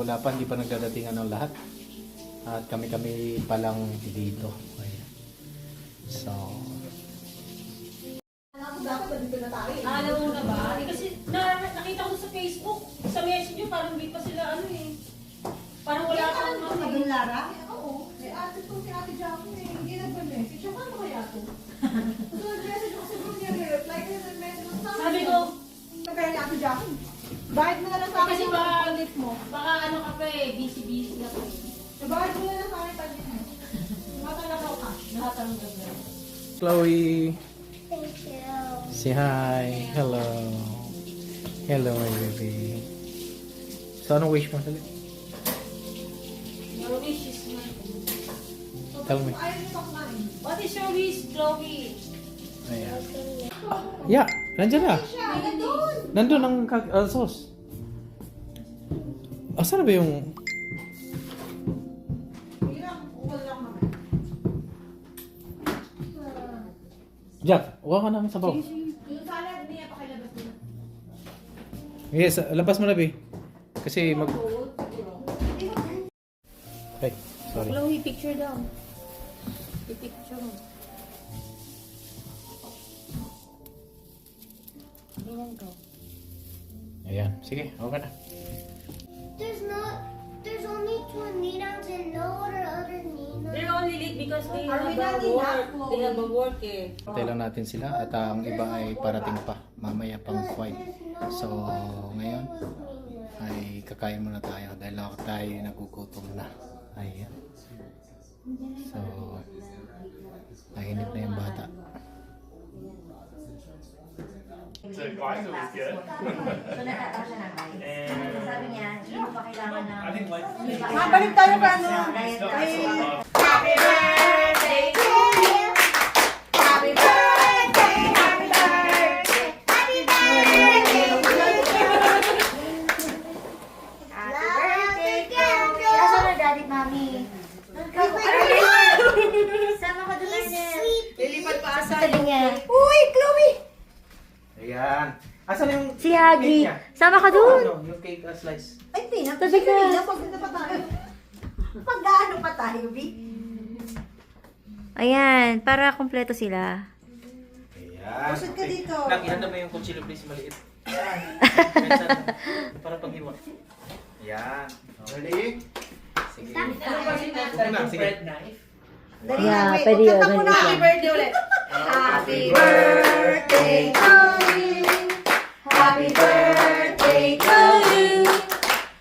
wala pa, hindi pa nagdadatingan ng lahat. At kami-kami pa lang dito. Ayan. So, alam mo na ba? Eh, kasi nakita ko sa Facebook, sa messenger, parang hindi pa sila ano eh. Parang wala pa Ano ba yung Lara? Oo. Ate ko si Ate Jackie eh. Hindi nag-message. Siya, paano kaya ito? So, nag-message ako sa group niya. Reply ko yung message ko. sabi ko, Kaya ni Ate Jackie. Bakit mo na lang sa akin kasi yung baka, pag-lift mo? baka ano ka pa eh, busy-busy ka pa eh. Bakit mo na lang sa akin pag-lift mo? Matalakaw ka. Lahat ang ganda. Chloe, Thank you. say hi. Hello. Hello, my baby. So, anong wish mo? Dali. Your wish is mine. Tell me. Ayaw niyo pa kumain. What is your wish, Chloe? Ayan. Yeah, nandiyan na. Siya, nandun. Nandun ang sauce. Saan na ba yung... Hindi lang. Ukol lang naman. Jack, huwag ka namin sabaw. Yung salad niya, pakilabas niya. Yes, labas mo na, Bi. Kasi mag... Ay, sorry. Chloe, picture daw. I-picture mo. Tingnan ko. Ayan, sige, okay na. There's only two Ninans and no other Nina. They're only late because they Are we have a not enough, work. Chloe? They have a work eh. Patay lang natin sila at ang iba ay parating pa. Mamaya pang quiet. So, ngayon ay kakain muna tayo dahil ako tayo nagugutom na. Ayan. So, nainip na yung bata. So guys, it was good. So natatawa siya ng rice. Sabi niya, hindi mo pa kailangan ng... I think like Mabalik tayo pa ano. Diet so, lang. Happy birthday to you. Happy birthday, happy birthday. Happy birthday to you. Happy birthday, Chloe! Asa na daddy at mommy? Sama ko doon na. Lilipat pa asa Sabi niya, Uy, Chloe! Ayan. Asan yung si Haggy, cake niya? sama ka doon. Ano, yung cake slice. Ay, Tina. Sabi ka. Pagpunta pa tayo. Pag-ano pa tayo, B? Ayan, para kompleto sila. Ayan. Pusod ka dito. Nak, ihanda mo yung kutsilyo please, maliit. Para paghiwa. Ayan. Ready? Sige. Sige. Dali Yeah, na, wait. pwede yun, Kanta mo na ganun happy lang. birthday ulit. Happy birthday to you. Happy birthday to you.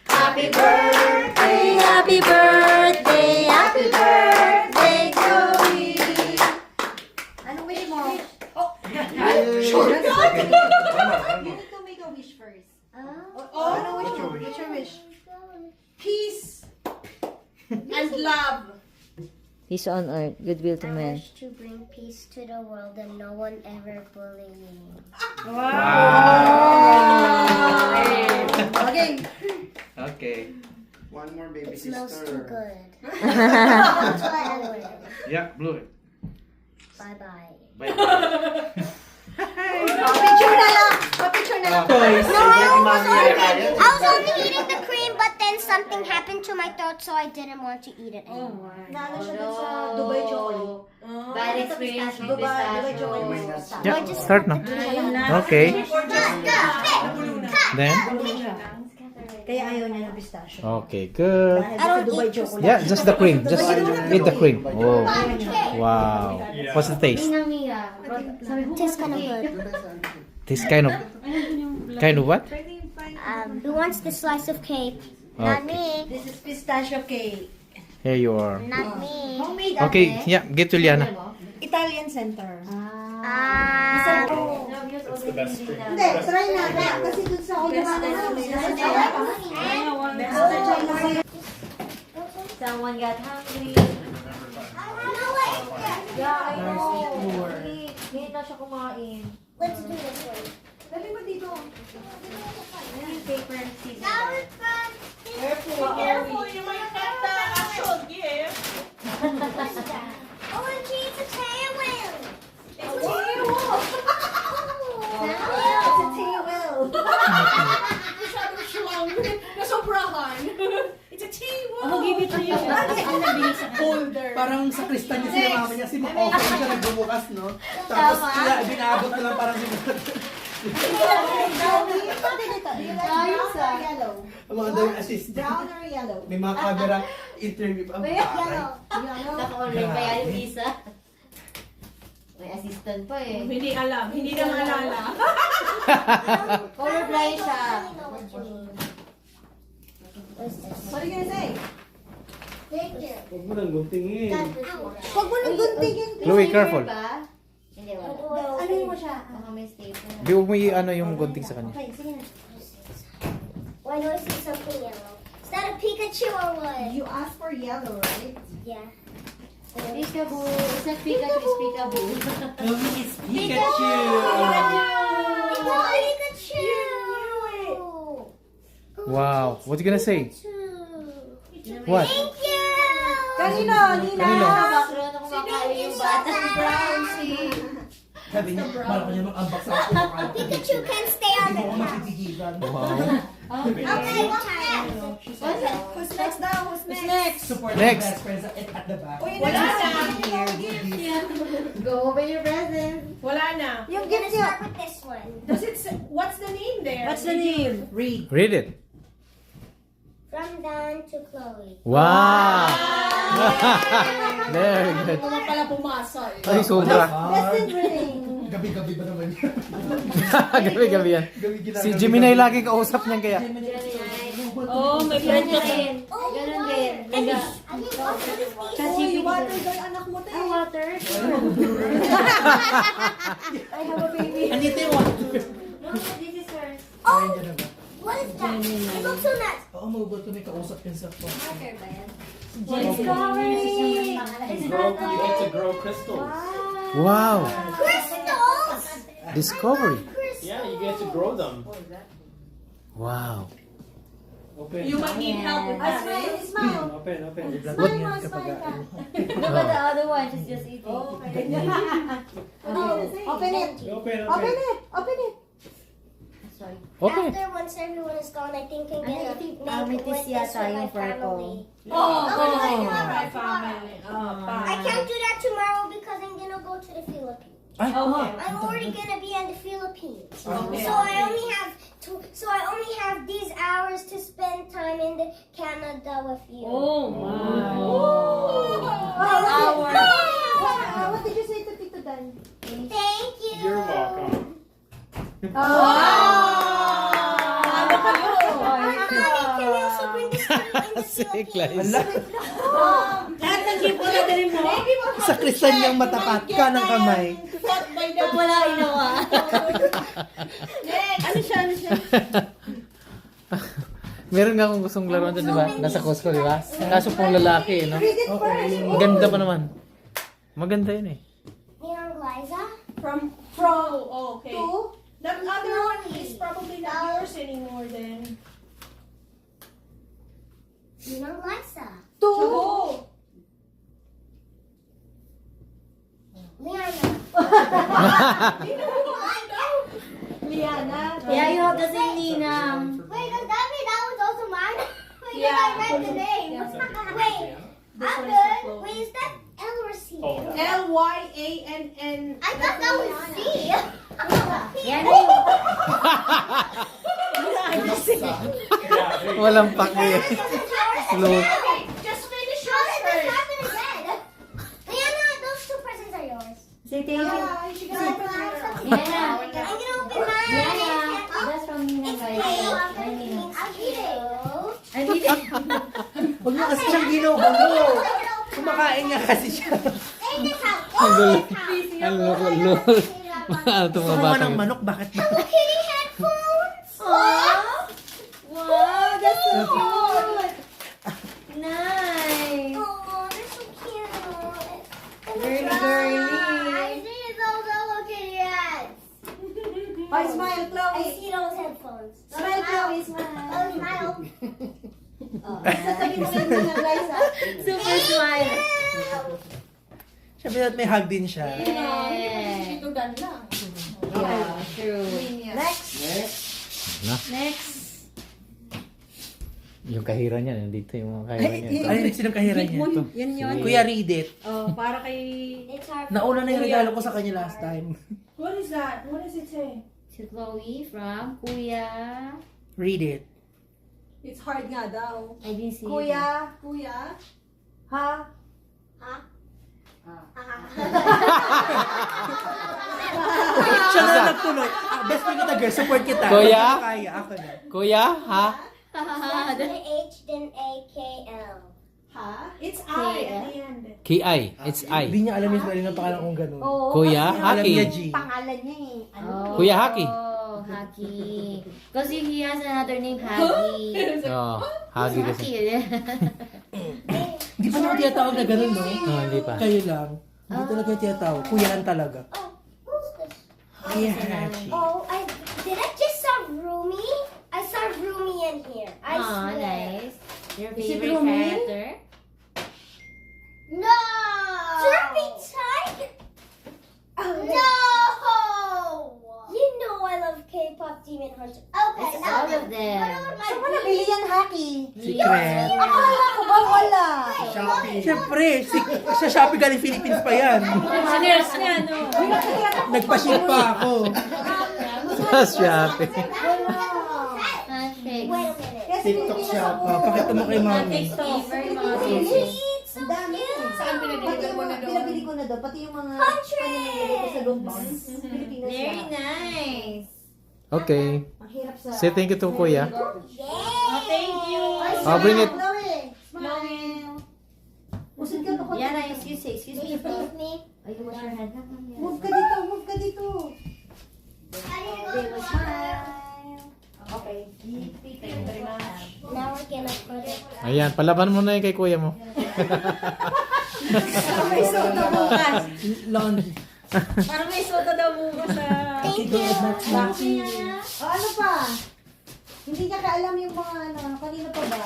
Happy birthday, Happy birthday, happy birthday to you. Anong wish mo? Oh, sure. You need to make a wish first. Oh, anong wish mo? What's your wish? Peace and love. Peace on earth, goodwill to I men. wish to bring peace to the world and no one ever bully me. Okay. Okay. One more baby It smells too sister. good. That's why I wear it. Yeah, blow it. Bye-bye. Bye. Picture na lang. Picture na lang. I was only eating the cream, but then something happened to my throat, so I didn't want to eat it anymore. Nalo siya dun sa Dubai chocolate. Bad experience with Dubai chocolate. pistachio. Yeah, start na. Okay. Then? Kaya ayaw niya ng pistachio. Okay, good. Dahil sa Dubai chocolate. Yeah, just the cream. Just eat the cream. Oh, wow. What's the taste? Tastes kind of good. Tastes kind of what? Who wants the slice of cake? Not me. This is pistachio cake. Here you are. Not me. Homemade Okay, yeah, get to Liana. Italian center. It's the best drink. Hindi, try natin. Kasi dun sa old Someone got hungry. Remember Yeah, I know. Hindi na siya kumain. Let's do this one. Dali mo dito. Ano yung paper and scissors? That was fun. Careful, you might get the actual gift. OMG, it's a tail wheel. It's a tail. It's a tail wheel. Masyadong silang. Nasobrahan. sa kristal niya sila mama niya, si ma-offer siya nagbubukas, no? Tapos binaabot na lang parang Ayos ah. Yellow. ang mga daw yung assistant. Brown or yellow? May mga camera interview pa. Yellow. Naka-online pa yan yung isa. May assistant pa eh. Hindi alam. Hindi na maalala. Colorblind siya. What are you gonna say? Huwag mo nang guntingin. Huwag mo nang guntingin. Chloe, careful. Ba? Hindi, wala. Ano mo siya? Baka may staple. Di huwag mo ano yung gunting sa kanya. Okay, sige na. Why do I see something yellow? Is that a Pikachu or what? You asked for yellow, right? Yeah. Peekaboo. It's not Pikachu, it's Peekaboo. It's Pikachu! It's a Pikachu! Wow, what you gonna say? Pikachu. What? Thank you! Kanino? Nina? Kanino? Background ako makain yung bata. Brown. Sabi niya, parang kanya mag-unbox sa ako. Pikachu can stay on the couch. Wow. Okay, time. Who's next now? Who's next? Support Next. best friends at the back. Uy, Wala next. na. Go open your present. Wala na. Yung I'm gonna gift niyo. start with this one. Does it say, what's the name there? What's the name? Read. Read it. From Dan to Chloe. Wow! Very good. Mga pala pumasa eh. Ay, sobra. Best in reading. Gabi-gabi ba naman yan? Gabi-gabi yan. Si Gemini lagi kausap niyan kaya. Oh, may friend ka pa. Ganun din. Uy, water girl anak mo tayo. Water. I have a baby. Anito yung water. No, this is hers. Oh, what is that? It looks so nice. Oo, mabugot ko may kausap yan sa phone. Water ba yan? You get to grow crystals. Wow! Crystals! Discovery. Yeah, you get to grow them. Wow. Open. You might need help with that. Smile, smile. Open. What? Smile ka. Look at the other one. She's just eating. Oh, open it. Open it. Open it. Sorry. Okay. After once everyone is gone, I think I'm Ano, gonna I think, make may with tis this yata for my yung purple. family. Oh, my family. Oh, I can't do that tomorrow because I'm gonna go to the Philippines. Okay. I'm already gonna be in the Philippines. Okay. So I only have these hours to spend time in the Canada with you. Oh, my. What did you say to Tito Dan? Thank you. You're welcome. Ano kayo? Mommy, can you also bring this to in the Sick Philippines? lies. Lahat ng gift ko na din mo. Sa kristal niyang matapat ka ng kamay. Pag wala inawa. Ano siya? Meron nga akong gustong laruan doon, di ba? Nasa Costco, di ba? Kaso pang lalaki, no? Read it first. Maganda pa naman. Maganda yun eh. Neon Liza? From, oh, okay. Two. That other one is probably not yours anymore then. Neon Liza. Two. Oh. Liana. Liana. Yeah, you have the same Ninang. Wait, does that mean that was also mine? Because Yeah. I read the name. Wait, I'm good. Wait, is that L or C? Oh, Lyann. I thought that was C. Yan na yung... yeah. Walang pake. Look. Just finish How yours did this first. happen again? Liana, those two presents are yours. Say thank you. She got it. Yana. I'm gonna open mine. Yana. That's from Ninang, guys. I'll Ay, Ninang. eat it. I need it. Huwag mo kasi siyang ginugulo. Kumakain nga kasi siya. Take this out. Ang gulo. Oh, this Ang loko. Ano itong mga Gusto mo bata ng yun? manok, bakit ba? kitty headphones. Wow, that's so cute. Nice. Oh, they're so cute. And Girly, it's girly. I see those Hello Kitty hats. Oh, smile, I Chloe. see those headphones. Smile, Chloe. Smile. Oh, smile. Sasabihin mo yun ng Liza. Super smile. Siyempre may hug din siya. Yeah. Ito dan lang. Yeah, true. Next. Next. Yung kahira niya, nandito yung mga kahira niya. Ay, sinong kahira niya? Ito. Yan yun. Kuya, read it. Oh, para kay... It's our Nauna na yung regalo ko sa kanya last time. What is that? What does it say? To Chloe from Kuya. Read it. It's hard nga daw. I didn't see it. Kuya, Kuya? ha? Siya na nagtuloy. Best friend kita, girl. Support kita. Kuya? Kaya, ako na. Kuya, ha? the H then A K L. Ha? It's I at the end. Ki, it's I. Hindi niya alam yung spelling ng pangalan kong ganun. Kuya, Alam niya, Haki. G. Pangalan niya eh. Ano? Kuya Haki. Oh, Haki. Because he has another name, Haki. Oh, Haki kasi. Hindi pa naman tinatawag na ganun, no? Oh, hindi pa. Kayo lang. Hindi talaga tinatawag. Kuyaan talaga. Oh, who's this? Kuya Hachi. Oh, did I just saw Rumi? I saw Rumi in here. I Oh, swear. nice. Your Is it favorite Rumi? character? No! Derpy Tiger? No! You know I love K-pop Demon Hunter. Okay, It's all of them. Saan mo nabili yan, Haki? Secret. Akala ko ba wala? Siyempre, sa Shopee galing Philippines pa yan. Sineers niya, no? Nagpa-ship pa ako. Sa Shopee. Handshakes. Wait a minute. Kasi TikTok shop. Pakita mo kay mami. Very much. Ang dami. Saan pinag-deliver mo na doon? Pinabili ko na doon. Pati yung mga pinabili ko sa Lumban. Pilipinas Very na. nice. Okay. Ang hirap sa... Say thank you to Kuya. Yeah. Thank you. Oh, bring it. Chloe, smile. Usod ka pa ko. Yana, excuse me. Excuse me. Oh, you wash your hands. Move ka dito, move ka dito. I need to They go will to smile. Okay. Now we're gonna put it. Ayan, palaban mo na yun kay Kuya mo. May soda bukas. Laundry. Parang may soda daw bukas sa... Thank you. O ano pa? Hindi niya kaalam yung mga ano, kanina pa ba?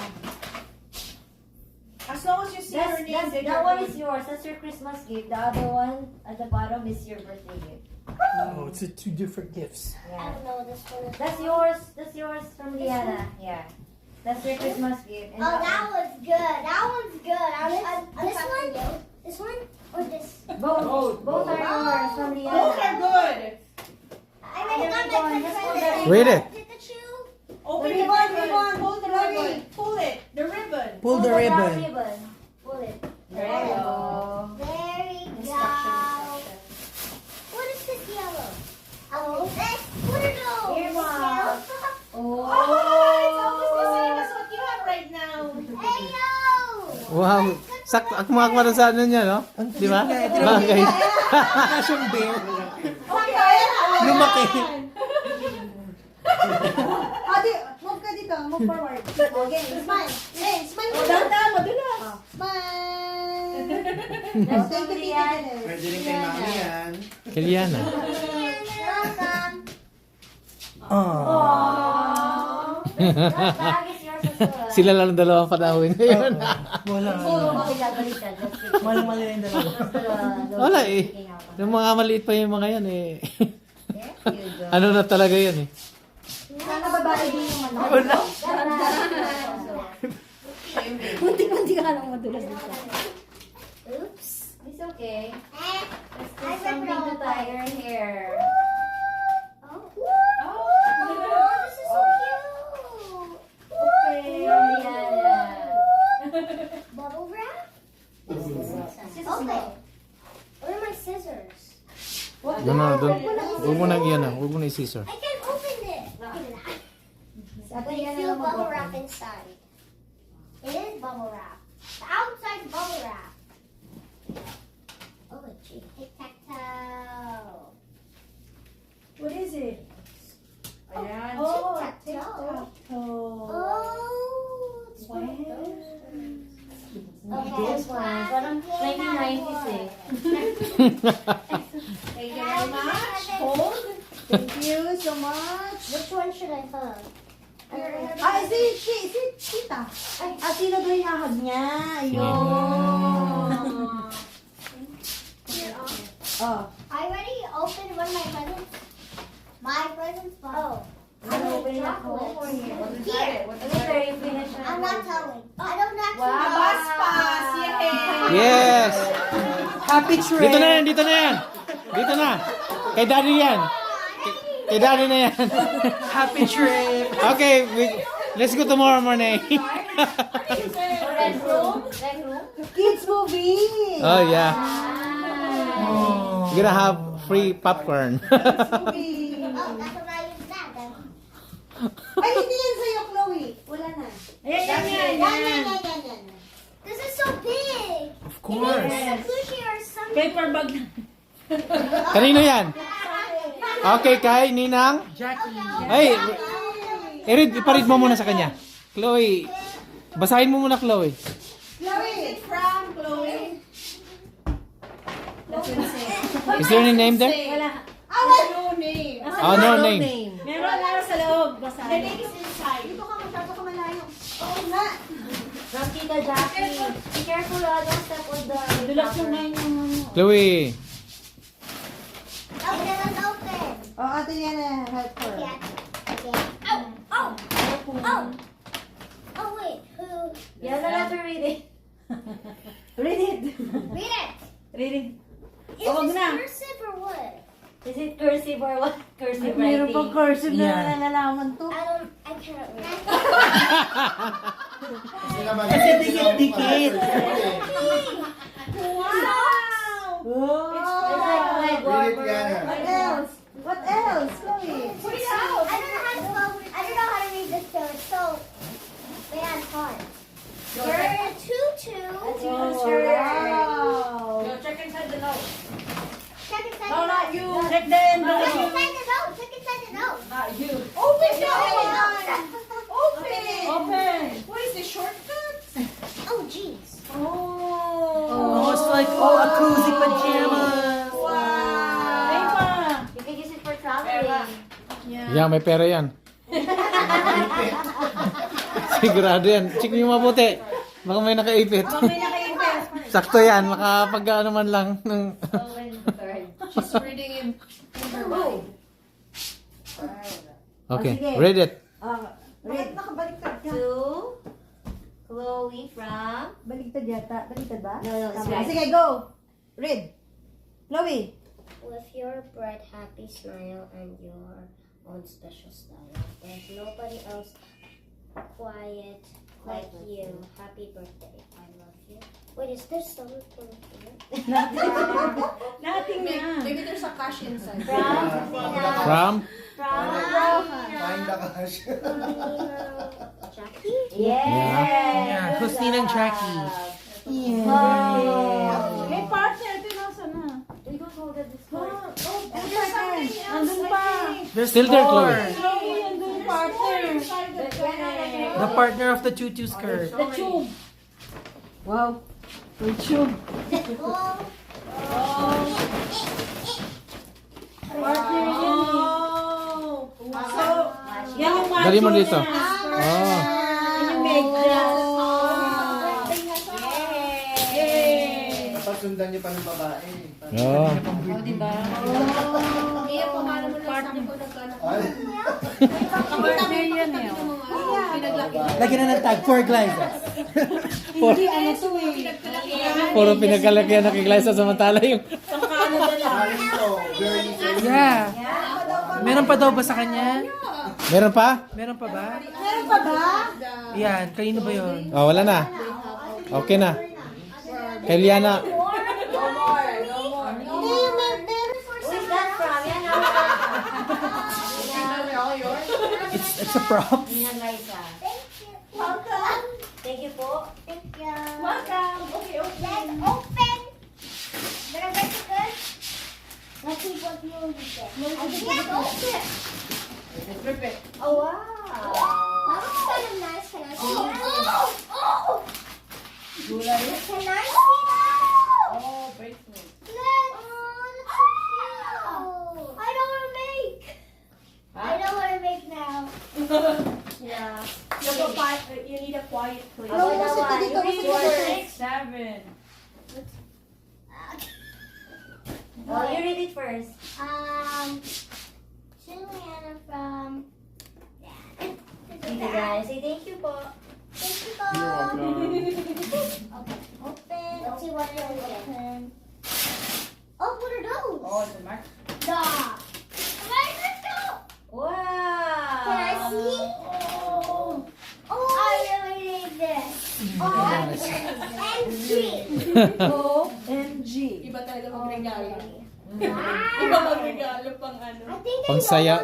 As long as you see her name, then That you're one good. is yours. That's your Christmas gift. The other one at the bottom is your birthday gift. Oh, it's two different gifts. I don't know this one. That's yours. That's yours from Liana. Yeah. That's your Christmas gift. And Oh, that one's good. That one's good. This one? This one? Or this? both. Both are yours from Liana. Both are good. I already got my present. Read it. Did the chew? Open The the ribbon, ribbon. ribbon, Pull the Chloe. ribbon. Pull it. The ribbon. Pull the ribbon. Pull it. There you go. There you go. What is this yellow? Oh, this. What are those? Earmuffs. Oh, it's almost the same as what you have right now. Hey, no. Wow. Sakto. Akma-akma na sa ano niya, no? Di ba? Bagay. Kasyong bear. Okay. Lumaki. Ate, move ka dito. Move forward. Okay, smile. Hey, smile mo. Dahan-dahan, madulas. Smile. That's Thank from you, Liana. Tita. Pwede rin kay mami yan. Kiliana. Welcome. Aww. That bag is yours as well. Sila lang ang dalawang panahon ngayon. Wala. Baliktad. Let's see. Malang-mali yung dalawa. Wala eh. Yung mga maliit pa yung mga yan eh. There you go. Ano na talaga yan eh. Sana babae din yung ano. Wala. Muntik-muntik ka lang madulas dito. Oops. It's okay. Eh, Let's do something to tie your hair. Oh. Oh, This is so cute. From Liana. Bubble wrap? Okay. Where are my scissors? Huwag mo nang iyan ah. Huwag mo na i-scissor. I can open this. Look at that. Ate, But you yan feel ang bubble mag-open. wrap inside. It is bubble wrap. The outside is bubble wrap. Oh, gee. Tic-tac-toe. what is it? Ayan. Oh, Tic-tac-toe. oh. Oh, it's one of those. This one. Parang 1990s eh. Thank you very much. Hold. Thank you so much. Which one should I hug? Si Tita. Sino ba yung hahag niya? Ayun. Oh. I already opened one of my presents. My presents? Oh. Open it up home or here? Here. Later, you finish it. I'm not telling. I don't actually Wow. know. Bus pass! Yay! Yes! Happy trip! Dito na yan, dito na yan. Dito na. Kay daddy yan. Kay daddy na yan. Happy trip! Okay, let's go tomorrow morning. Red room? Red room? Kids movie! Oh yeah. Oh. You're gonna have free popcorn. Movie! Oh, that's what I use that then. Ay, hindi yan sa'yo, Chloe. Wala na. Yan. This is so big. Of course. It's a sushi or something. Paper bag. Kanino yan? Okay, kay Ninang. Jackie. Ay, iparid mo muna sa kanya. Chloe, basahin mo muna, Chloe. Chloe, from Chloe. Is there any name there? Wala. No name. Oh, no name. Meron na sa loob. The Basahin. name is inside. Dito ka, masyado ka malayo. Oo nga. From Tita Jackie. Be careful, don't step on the... Dulas yung na yung ano. Chloe. Okay, let's open. Oh, Ate Liana, help her. Yeah. Okay. Oh, wait. Who? You have to read it. Read it. Read it. Read it. Is Wag this na. cursive or what? Is it cursive or what? Cursive Meron pang writing. cursive na Yeah. nalalaman to. I cannot read. Kasi dikit-dikit. Wow! It's like my barber. What else? What else, Chloe? I don't know how to read this too. It's so bad hard. You're tutu. Wow! Check inside the note. Check inside No, the not note. you. Check the Check envelope. inside the note. Check inside the note. Not you. Open the Open. Open! Open. What is the shortcut? Oh, jeez. Oh, it's like, a cozy pajamas. Ay pa. You can use it for traveling. Yeah, may pera yan. Sigurado yan. Check nyo mabuti. Baka may nakaipit. May naka-invest. Sakto yan. Makapag ano man lang. Ng... She's reading in her mind. Okay, sige. read it. Bakit nakabaliktad ka? To Chloe from... Baliktad yata. Baliktad ba? No, it's Tama. right. Sige, go! Read. Chloe. With your bright, happy smile and your own special style. There's nobody else quiet like you. Happy birthday. I love you. Wait, is there something here? Nothing na. Maybe there's a cash inside. From? Jackie? Yeah. Who's Ninang Jackie? May partner. Ito nasa na. We don't know that this part. Andun pa. There's Still there, more. Chloe. Chloe, andun partner. The partner of the tutu skirt. The tube. Wow. The tube. Oh, Partner yan eh. So, yan yung macho Dali mo dito. niya. Oh. Yan yung medyas. Yay! Pasundan niyo pa ng babae. Oh. Partner yan eh. Lagyan na ng tag for glasses. Hindi, ano to eh. Puro pinagkalakihan na kay Glyza samantala yung... Yeah. Meron pa daw ba sa kanya? Meron pa? Meron pa ba? Meron pa ba? Yan, kanino ba yun? Oh, wala na. Okay na. Kay Liana. Where's that from? Yan It's a prop. Ninang Liza. welcome. Thank you po. Thank you. Welcome. Okay, okay. Let's open. Better get it good. Let's see what you will get. Let's open. Oh, wow. That looks kind of nice. Can I see that? Can I see that? Oh, bracelet. Let's. That's so cute. I know what to make. I know what to make now. Yeah. You need a quiet place. Ano mo kasi dito? You read 7. Oh, you read it first. Juliana from Tita guys. Say thank you po. Thank you po. Open. Let's see what it is. Oh, what are those? Oh, it's a mark. Stop. Wow! Can I see? Oh, I really need this. OMG. OMG. Iba talaga magregalo. Wow. Iba magregalo pang ano. I think I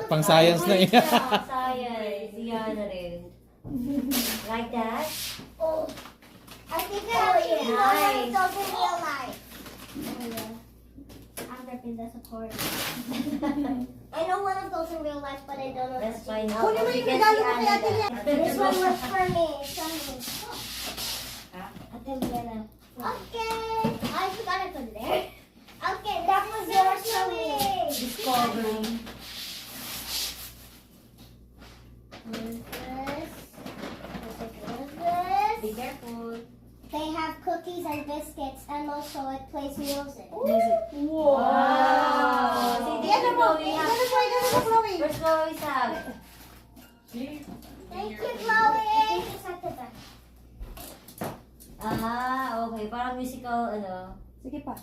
Pang science na yan. Science. Yan na rin. Like that? Oh, I think I actually know one of those in real life. Oh, yeah. I've never been disappointed. I know one of those in real life, but I don't know. Let's find out. Kunin mo if we yung can regalo see mo kay Ate Annabelle. This one was for me. Ate Liana. Okay. I forgot to put it there. Okay, that was yours for me. Discovering. What is this? What is this? Be careful. They have cookies and biscuits, and also it plays music. Wow! See, Yan na mo. Chloe. Yan na po. Yan na po, Chloe. Where's Chloe's hug? Thank you, Chloe. Thank you, Sakita. Ah, okay. Parang musical, ano. Sige pa.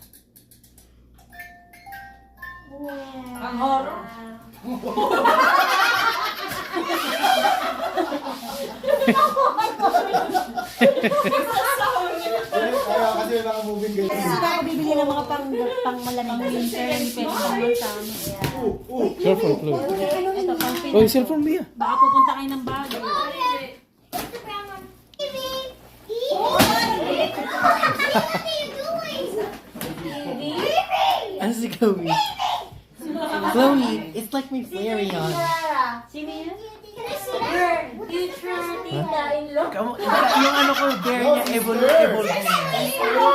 Ang horror. Kaya kasi may mga moving guys. Kasi ako bibili ng mga pang malamig. Careful, Chloe. Ito, pang Oh, yung cellphone mo yan. Baka pupunta kayo ng bago. It's the brown one. Evie! What are you doing? Ano si Chloe? Chloe, it's like may fairy on. Sino yun? Can I see that? Future tita-in-law. Yung ano ko, bear niya, evolution.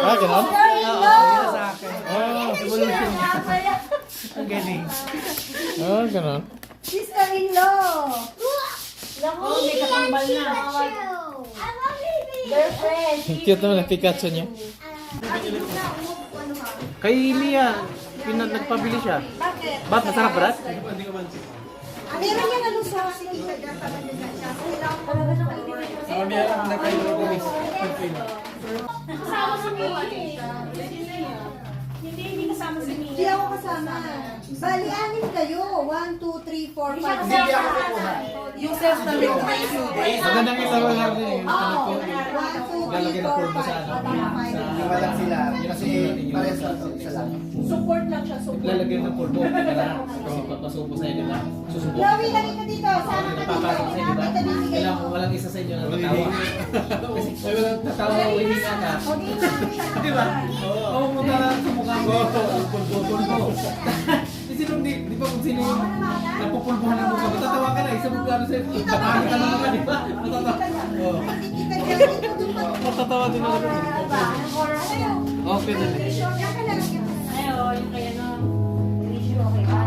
Ah, ganun? Oo, yun sa akin. Oh, Evolution niya. Ang galing. oh, ganun. Sister-in-law. Naku, Evie may and kakambal na. Pikachu. I love Evie. They're friends. Ang cute naman ang Pikachu niya. Kay Lia, nagpabili siya. Bakit? Ba't masarap, Brad? Meron yan ano sa Kasama si Mimi. Hindi kasama si Mimi. Hindi ako kasama. Bali, 6 kayo. 1, 2, 3, 4, 5. Hindi ako kukuha. Yung self na may Magandang isaro lang din eh. Oo. 1, 2, 3, 4, 5. Yung walang sila. Kasi parehas lang sa lang. Support lang siya, support. Lalagyan ng pulbo. Kasi papasubo sa'yo, di ba? Susubo. Chloe, nakita dito. Sama ka dito. Papasok sa'yo, di ba? Nakita bibigay mo. Walang isa sa inyo na tatawa. Kasi may walang tatawa, uwihin ka na. Di ba? Oo, pumunta na sa mukha ko. Pulbo. Di ba kung sino yung napupulbuhan ng mukha mo, tatawa ka na. Isa mo gano'n sa'yo. Tatawag ka naman, di ba? Matatawa. Oo. Nakikita niya dito. Matatawa din ako. Okay na. Ayaw, yung kaya no. Issue, okay ba?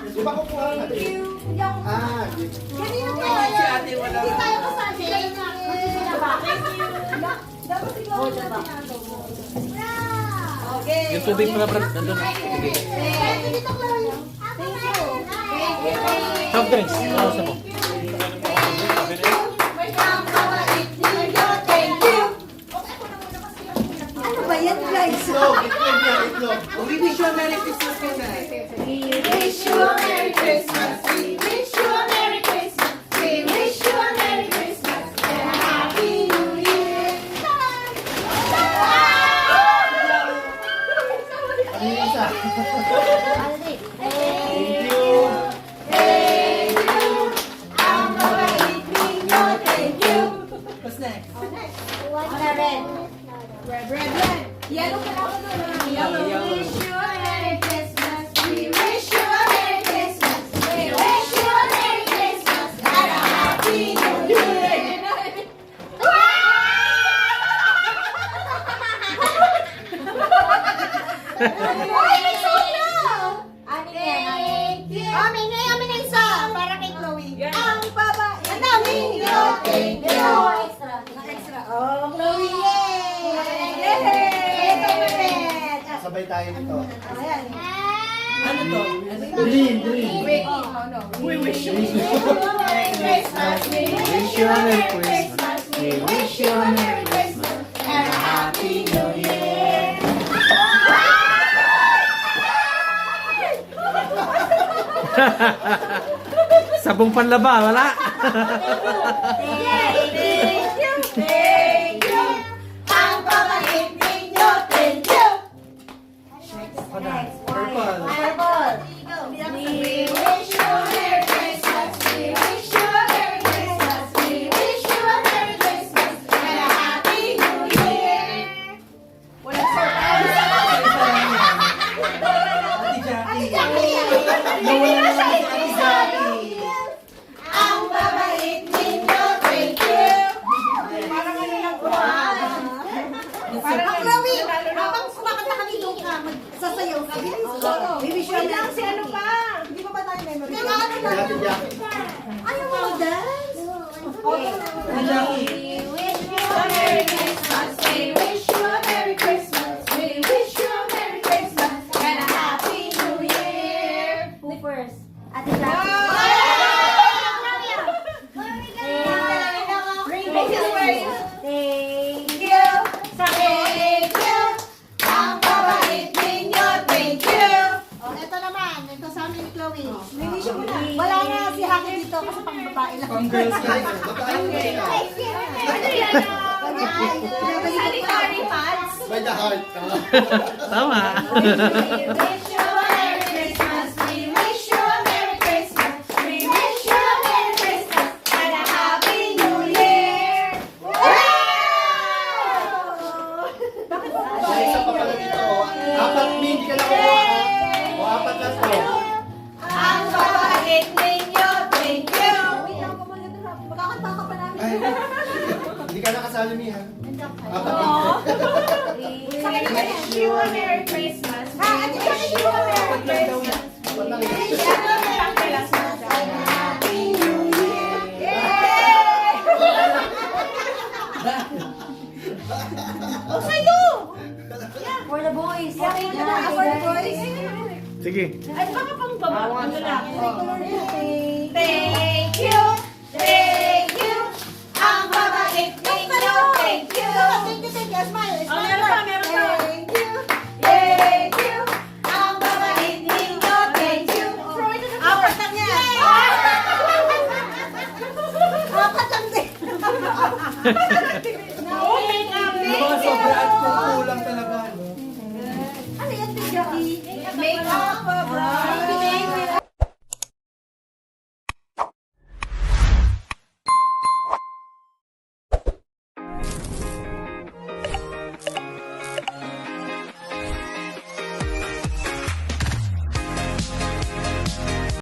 Di ba kukuha ka din? Ah, dito. Kanino ba yan? Si ate wala. Hindi tayo kasali. Dapat si Chloe na tinatawag. Okay. Yung tubig pala, Brad. Nandun na. Dito, Chloe. Thank you. Soft drinks. Ano sa mo? Ano ba yan, guys? Itlog niya, itlog. We wish you a Merry Christmas ka na. We wish you a Merry Christmas. We wish you a Merry Christmas. We wish you a Merry Christmas and a Happy New Year. Ano yung isa? Ano din? Thank you. Thank you. Ang mabait ninyo. Thank you. What's next? Ano red? Red, red, red. Yellow ka lang doon. Yellow. We wish you a Merry Christmas. We wish you a Merry Christmas. We wish you a Merry Christmas and a Happy New Year. Ay, may solo! Ano yan? Thank you. Oh, may na isa. Para kay Chloe. Ang baba. Ang dami. Thank you. Extra. Extra. Oh, Chloe. Yay! Yay! Ito, Mabet. Sabay tayo nito. Ayan. Ano to? Dream, dream. Wait, no. We wish you. Wish you a Merry Christmas. We wish you a Merry Christmas. And a Happy New Year. Sabong panlaba, wala. Thank you. Ang pabait ninyo, thank you. Next, Purple. Purple. We wish you a Merry Christmas. We wish you a Merry Christmas. We wish you a Merry Christmas and a Happy New Year. Walang surprise. Ate Jackie. Nawala na si Ate Jackie. Ang babait ninyo, thank you. Parang ano lang po. Parang Chloe, habang sumakanta kami doon ka, magsasayaw ka. We wish you a Merry si ano pa? Hindi pa ba tayo memory? Kaya ano na? Ate Jackie. Ayaw mo mag-dance? Ate Jackie. We wish you a Merry Christmas. We wish you a Merry Christmas. We wish you a Merry Christmas and a Happy New Year. Who first? Ate Jackie. Thank you. Thank you. Ang babait ninyo, thank you. Oh, ito naman. Ito sa amin ni Chloe. May wish mo na. Wala na si Haki dito kasi pang babae lang. Pang girls night. Magkano mo sila? Ano yan? Sanitary pads. By the heart. Tama. We wish you a Merry Christmas. We wish you a Merry Christmas. We wish you a Merry Christmas and a Happy New Year. Bakit ba? Ay, isa pa pala dito. Apat min, hindi ka nakuha. O, apat na to. Ang babait ninyo, thank you. Wait lang, magkakanta ka pa namin. Ay, hindi ka nakasali niya. Apat min. Sa akin naman, wish you a Merry Christmas. At wish you a Merry Christmas. Apat lang Wish yun. you a Merry Christmas and a Happy New Year. Yay! Oh, sa'yo! For the boys. Okay na, for the boys. Sige. Ay, baka pang baba. Ano lang? Thank you, thank you. Ang babait ninyo, thank you. Thank you, smile, Oh, meron pa, meron pa. Thank you, thank you. Ang babait ninyo, thank you. Apat lang yan. Apat lang din. Mga sobra at kulang talaga. No? Ano yan, Jackie? Make up a bride.